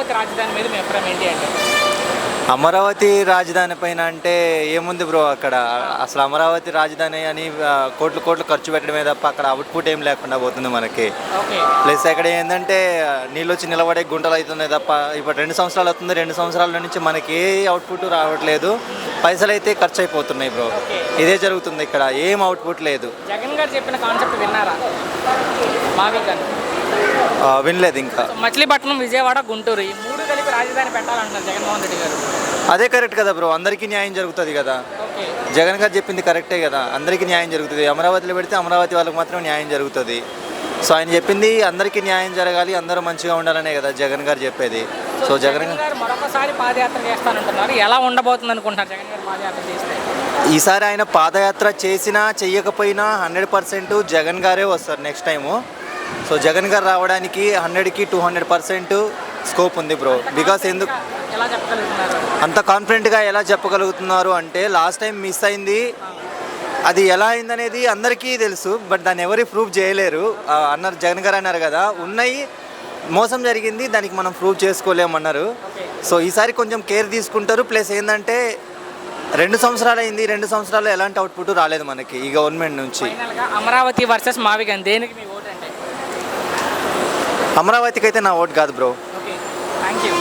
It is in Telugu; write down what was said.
అమరావతి రాజధాని మీద మీ అభిప్రాయం ఏంటి అంటే? అమరావతి రాజధాని పైన అంటే ఏముంది బ్రో, అక్కడ అసలు అమరావతి రాజధాని అని కోట్లు కోట్లు ఖర్చు పెట్టడమే తప్ప అక్కడ అవుట్పుట్ ఏం లేకుండా పోతుంది మనకి. ఓకే. ప్లస్ అక్కడ ఏంటంటే నీళ్ళు వచ్చి నిలబడే గుంటలు అవుతున్నాయి తప్ప ఇప్పుడు 2 సంవత్సరాలు అవుతుంది, 2 సంవత్సరాల నుంచి మనకి ఏ అవుట్పుట్ రావట్లేదు, పైసలు అయితే ఖర్చు అయిపోతున్నాయి బ్రో. ఇదే జరుగుతుంది ఇక్కడ, ఏం అవుట్పుట్ లేదు. జగన్ గారు చెప్పిన కాన్సెప్ట్ విన్నారా? మావి గారు వినలేదు ఇంకా. మచిలీపట్నం, విజయవాడ, గుంటూరు ఈ 3 కలిపి రాజధాని పెట్టాలంటున్నారు జగన్మోహన్ రెడ్డి గారు. అదే కరెక్ట్ కదా బ్రో, అందరికీ న్యాయం జరుగుతుంది కదా. ఓకే. జగన్ గారు చెప్పింది కరెక్టే కదా, అందరికీ న్యాయం జరుగుతుంది. అమరావతిలో పెడితే అమరావతి వాళ్ళకి మాత్రం న్యాయం జరుగుతుంది. సో ఆయన చెప్పింది అందరికీ న్యాయం జరగాలి, అందరూ మంచిగా ఉండాలనే కదా జగన్ గారు చెప్పేది. సో జగన్ గారు మరొకసారి పాదయాత్ర చేస్తానంటున్నారు. ఎలా ఉండబోతుంది అనుకుంటున్నారు జగన్ గారు పాదయాత్ర చేస్తే? ఈసారి ఆయన పాదయాత్ర చేసినా చెయ్యకపోయినా 100% జగన్ గారే వస్తారు నెక్స్ట్ టైము. సో జగన్ గారు రావడానికి 100కి 200% స్కోప్ ఉంది బ్రో. బికాస్ ఎందుకు ఎలా చెప్పగలుగుతున్నారు? అంత కాన్ఫిడెంట్గా ఎలా చెప్పగలుగుతున్నారు అంటే లాస్ట్ టైం మిస్ అయింది, అది ఎలా అయిందనేది అందరికీ తెలుసు, బట్ దాన్ని ఎవరు ప్రూవ్ చేయలేరు అన్నారు. జగన్ గారు అన్నారు కదా, ఉన్నాయి మోసం జరిగింది, దానికి మనం ప్రూవ్ చేసుకోలేమన్నారు. సో ఈసారి కొంచెం కేర్ తీసుకుంటారు. ప్లస్ ఏంటంటే 2 సంవత్సరాలు అయింది, 2 సంవత్సరాలు ఎలాంటి అవుట్పుట్ రాలేదు మనకి ఈ గవర్నమెంట్ నుంచి. అమరావతి వర్సెస్ మావిగన్ దేనికి మీ ఓటు అంటే? అమరావతికి అయితే నా ఓటు కాదు బ్రో. Okay, thank you.